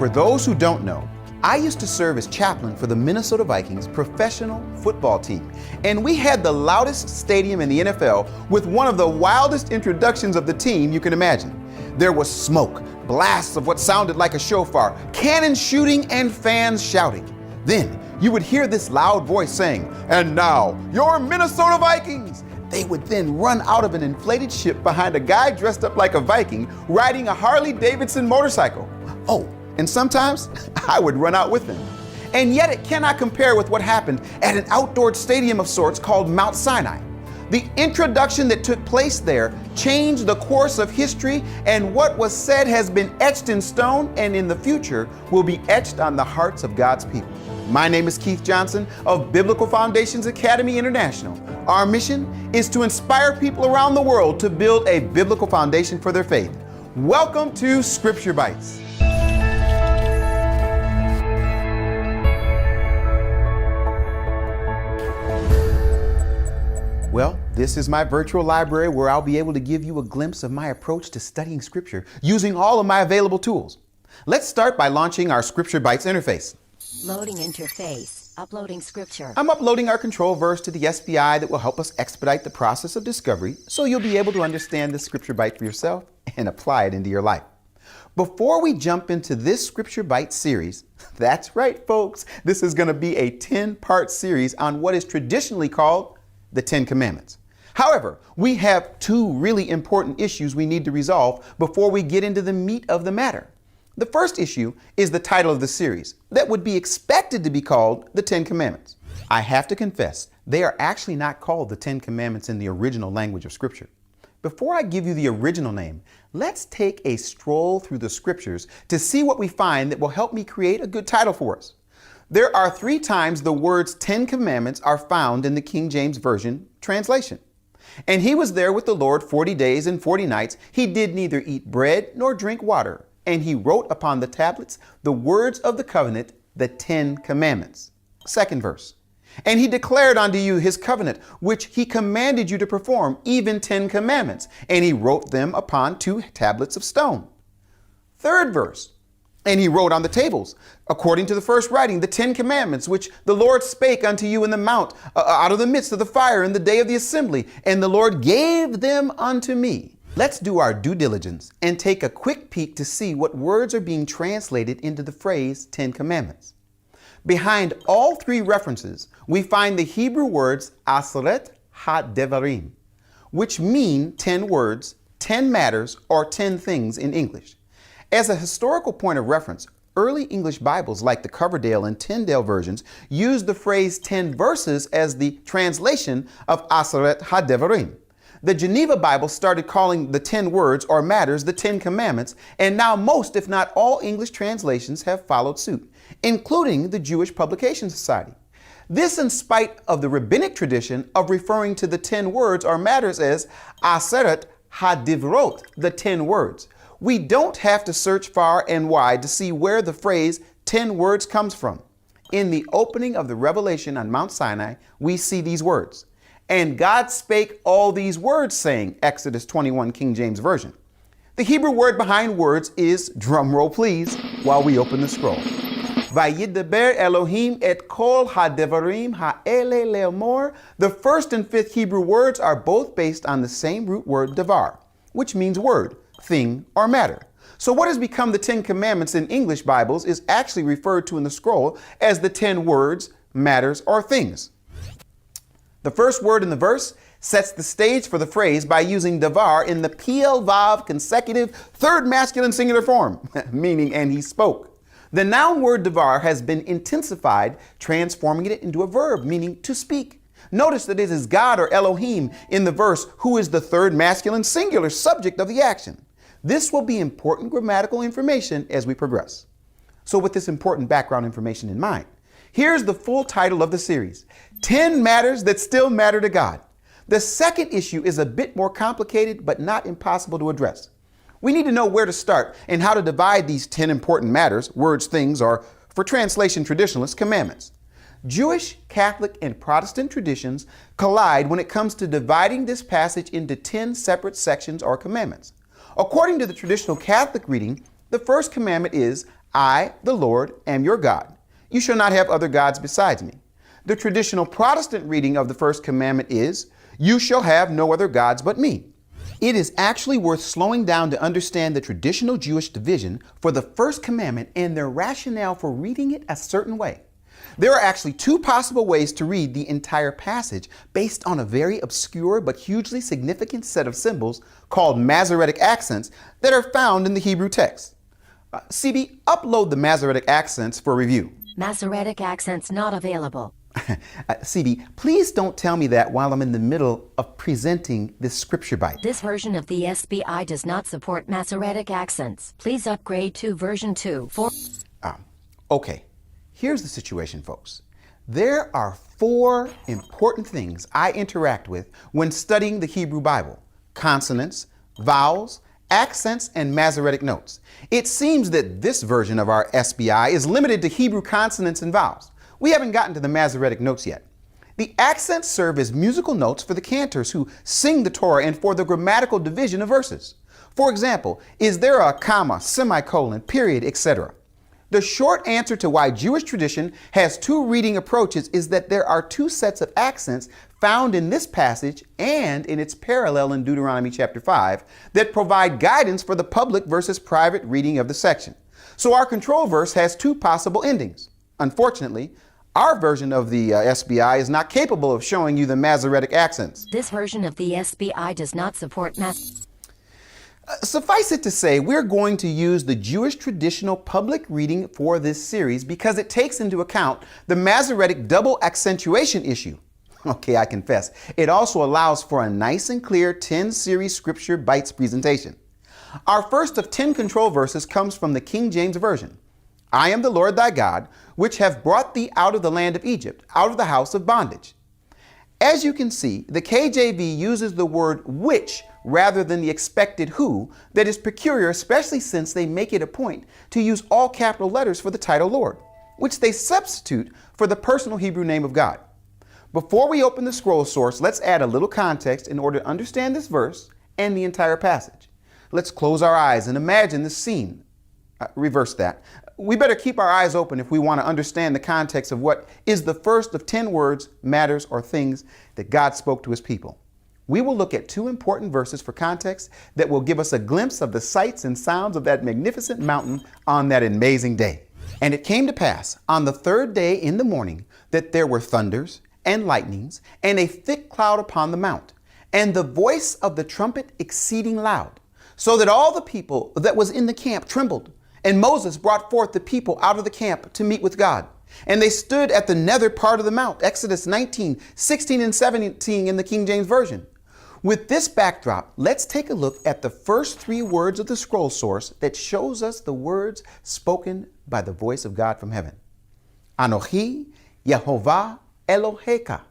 For those who don't know, I used to serve as chaplain for the Minnesota Vikings professional football team, and we had the loudest stadium in the NFL with one of the wildest introductions of the team you can imagine. There was smoke, blasts of what sounded like a shofar, cannon shooting, and fans shouting. Then you would hear this loud voice saying, "And now, your Minnesota Vikings!" They would then run out of an inflated ship behind a guy dressed up like a Viking riding a Harley-Davidson motorcycle. Oh, and sometimes I would run out with them. And yet it cannot compare with what happened at an outdoor stadium of sorts called Mount Sinai. The introduction that took place there changed the course of history, and what was said has been etched in stone and in the future will be etched on the hearts of God's people. My name is Keith Johnson of Biblical Foundations Academy International. Our mission is to inspire people around the world to build a biblical foundation for their faith. Welcome to Scripture Bytes. Well, this is my virtual library where I'll be able to give you a glimpse of my approach to studying Scripture using all of my available tools. Let's start by launching our Scripture Bytes interface. Loading interface. Uploading scripture. I'm uploading our control verse to the SBI that will help us expedite the process of discovery, so you'll be able to understand the Scripture Byte for yourself and apply it into your life. Before we jump into this Scripture Byte series, that's right, folks, this is going to be a 10-part series on what is traditionally called the Ten Commandments. However, we have two really important issues we need to resolve before we get into the meat of the matter. The first issue is the title of the series that would be expected to be called the Ten Commandments. I have to confess, they are actually not called the Ten Commandments in the original language of Scripture. Before I give you the original name, let's take a stroll through the Scriptures to see what we find that will help me create a good title for us. There are 3 times the words Ten Commandments are found in the King James Version translation. And he was there with the Lord 40 days and 40 nights. He did neither eat bread nor drink water. And he wrote upon the tablets the words of the covenant, the 10 Commandments. Second verse. And he declared unto you his covenant, which he commanded you to perform, even 10 commandments. And he wrote them upon 2 tablets of stone. Third verse. And he wrote on the tables, according to the first writing, the 10 commandments, which the Lord spake unto you in the mount, out of the midst of the fire in the day of the assembly. And the Lord gave them unto me. Let's do our due diligence and take a quick peek to see what words are being translated into the phrase 10 Commandments. Behind all 3 references, we find the Hebrew words aseret ha-devarim, which mean 10 words, 10 matters, or 10 things in English. As a historical point of reference, early English Bibles like the Coverdale and Tyndale versions used the phrase 10 verses as the translation of aseret ha-devarim. The Geneva Bible started calling the 10 words or matters the 10 Commandments, and now most, if not all, English translations have followed suit, including the Jewish Publication Society. This in spite of the rabbinic tradition of referring to the 10 words or matters as aseret ha-divrot, the 10 words. We don't have to search far and wide to see where the phrase 10 words comes from. In the opening of the Revelation on Mount Sinai, we see these words. And God spake all these words, saying, Exodus 21, King James Version. The Hebrew word behind words is, drumroll please, while we open the scroll. Vayidaber Elohim et kol ha-devarim ha-ele le'omor. The first and 5th Hebrew words are both based on the same root word davar, which means word, thing, or matter. So what has become the 10 Commandments in English Bibles is actually referred to in the scroll as the 10 words, matters, or things. The first word in the verse sets the stage for the phrase by using davar in the piel vav consecutive 3rd masculine singular form, meaning and he spoke. The noun word davar has been intensified, transforming it into a verb, meaning to speak. Notice that it is God or Elohim in the verse who is the 3rd masculine singular subject of the action. This will be important grammatical information as we progress. So with this important background information in mind, here's the full title of the series, 10 Matters That Still Matter to God. The second issue is a bit more complicated, but not impossible to address. We need to know where to start and how to divide these 10 important matters, words, things, or for translation traditionalists, commandments. Jewish, Catholic, and Protestant traditions collide when it comes to dividing this passage into 10 separate sections or commandments. According to the traditional Catholic reading, the first commandment is I, the Lord, am your God. You shall not have other gods besides me. The traditional Protestant reading of the first commandment is, you shall have no other gods but me. It is actually worth slowing down to understand the traditional Jewish division for the first commandment and their rationale for reading it a certain way. There are actually two possible ways to read the entire passage based on a very obscure but hugely significant set of symbols called Masoretic accents that are found in the Hebrew text. CB, upload the Masoretic accents for review. Masoretic accents not available. CB, please don't tell me that while I'm in the middle of presenting this scripture bite. This version of the SBI does not support Masoretic accents. Please upgrade to version 2. Okay. Here's the situation, folks. There are 4 important things I interact with when studying the Hebrew Bible: consonants, vowels, accents, and Masoretic notes. It seems that this version of our SBI is limited to Hebrew consonants and vowels. We haven't gotten to the Masoretic notes yet. The accents serve as musical notes for the cantors who sing the Torah and for the grammatical division of verses. For example, is there a comma, semicolon, period, etc.? The short answer to why Jewish tradition has 2 reading approaches is that there are 2 sets of accents found in this passage and in its parallel in Deuteronomy chapter 5 that provide guidance for the public versus private reading of the section. So our control verse has 2 possible endings. Unfortunately, our version of the SBI is not capable of showing you the Masoretic accents. This version of the SBI does not support Suffice it to say, we're going to use the Jewish traditional public reading for this series because it takes into account the Masoretic double accentuation issue. Okay, I confess, it also allows for a nice and clear 10 series scripture Bytes presentation. Our first of 10 control verses comes from the King James Version. I am the Lord thy God, which have brought thee out of the land of Egypt, out of the house of bondage. As you can see, the KJV uses the word which rather than the expected who that is peculiar, especially since they make it a point to use all capital letters for the title Lord, which they substitute for the personal Hebrew name of God. Before we open the scroll source, let's add a little context in order to understand this verse and the entire passage. Let's close our eyes and imagine this scene. Reverse that. We better keep our eyes open if we want to understand the context of what is the first of 10 words, matters, or things that God spoke to his people. We will look at 2 important verses for context that will give us a glimpse of the sights and sounds of that magnificent mountain on that amazing day. And it came to pass on the 3rd day in the morning that there were thunders and lightnings and a thick cloud upon the mount, and the voice of the trumpet exceeding loud, so that all the people that was in the camp trembled. And Moses brought forth the people out of the camp to meet with God. And they stood at the nether part of the mount, Exodus 19, 16, and 17 in the King James Version. With this backdrop, let's take a look at the first 3 words of the scroll source that shows us the words spoken by the voice of God from heaven. Anochi Yehovah Eloheka.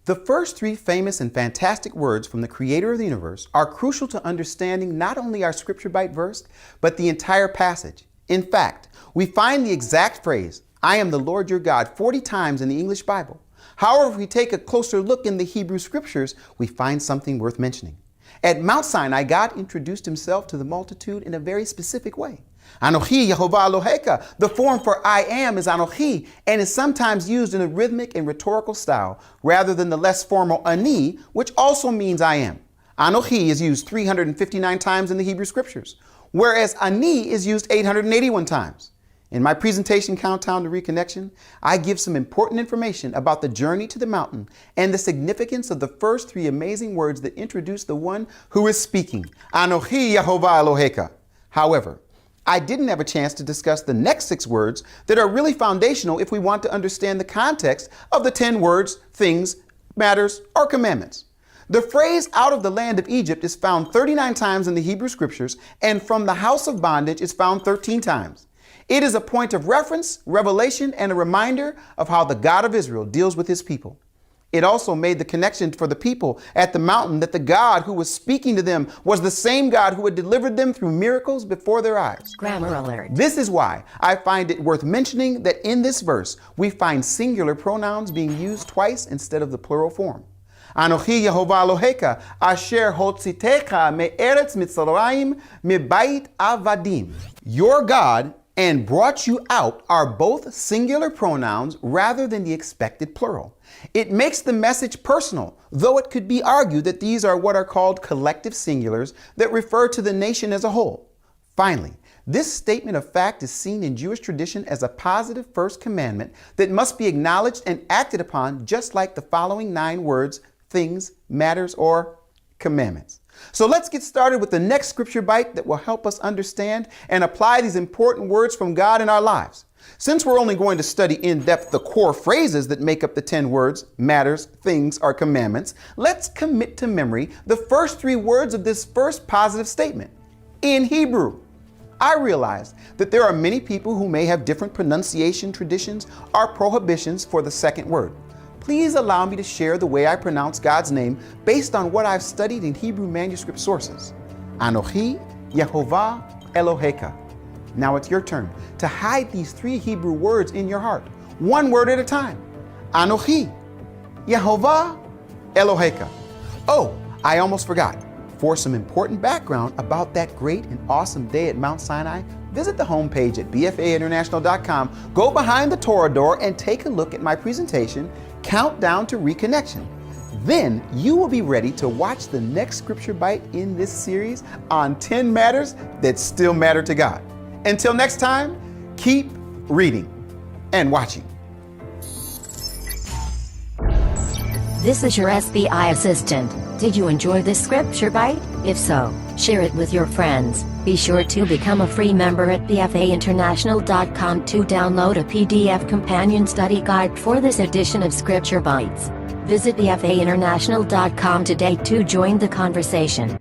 The first 3 famous and fantastic words from the creator of the universe are crucial to understanding not only our scripture bite verse, but the entire passage. In fact, we find the exact phrase, I am the Lord your God, 40 times in the English Bible. However, if we take a closer look in the Hebrew scriptures, we find something worth mentioning. At Mount Sinai, God introduced himself to the multitude in a very specific way. Anochi Yehovah Eloheka. The form for I am is Anochi and is sometimes used in a rhythmic and rhetorical style rather than the less formal Ani, which also means I am. Anochi is used 359 times in the Hebrew scriptures, whereas Ani is used 881 times. In my presentation, Countdown to Reconnection, I give some important information about the journey to the mountain and the significance of the first 3 amazing words that introduce the one who is speaking, Anochi Yehovah Eloheka. However, I didn't have a chance to discuss the next 6 words that are really foundational if we want to understand the context of the 10 words, things, matters, or commandments. The phrase out of the land of Egypt is found 39 times in the Hebrew scriptures, and from the house of bondage is found 13 times. It is a point of reference, revelation, and a reminder of how the God of Israel deals with his people. It also made the connection for the people at the mountain that the God who was speaking to them was the same God who had delivered them through miracles before their eyes. Grammar alert. This is why I find it worth mentioning that in this verse, we find singular pronouns being used twice instead of the plural form. Anochi Yehovah Eloheka, asher hotzitecha me'eretz Mitzrayim me'bait avadim. Your God and brought you out are both singular pronouns rather than the expected plural. It makes the message personal, though it could be argued that these are what are called collective singulars that refer to the nation as a whole. Finally, this statement of fact is seen in Jewish tradition as a positive first commandment that must be acknowledged and acted upon, just like the following 9 words, things, matters, or commandments. So let's get started with the next scripture bite that will help us understand and apply these important words from God in our lives. Since we're only going to study in depth the core phrases that make up the 10 words, matters, things, or commandments, let's commit to memory the first 3 words of this first positive statement. In Hebrew, I realize that there are many people who may have different pronunciation traditions or prohibitions for the second word. Please allow me to share the way I pronounce God's name based on what I've studied in Hebrew manuscript sources. Anochi Yehovah Eloheka. Now it's your turn to hide these 3 Hebrew words in your heart, one word at a time. Anochi Yehovah Eloheka. Oh, I almost forgot. For some important background about that great and awesome day at Mount Sinai, visit the homepage at bfainternational.com, go behind the Torah door and take a look at my presentation, Countdown to Reconnection. Then you will be ready to watch the next scripture bite in this series on 10 matters that still matter to God. Until next time, keep reading and watching. This is your SBI assistant. Did you enjoy this scripture bite? If so, share it with your friends. Be sure to become a free member at bfainternational.com to download a PDF companion study guide for this edition of Scripture Bites. Visit bfainternational.com today to join the conversation.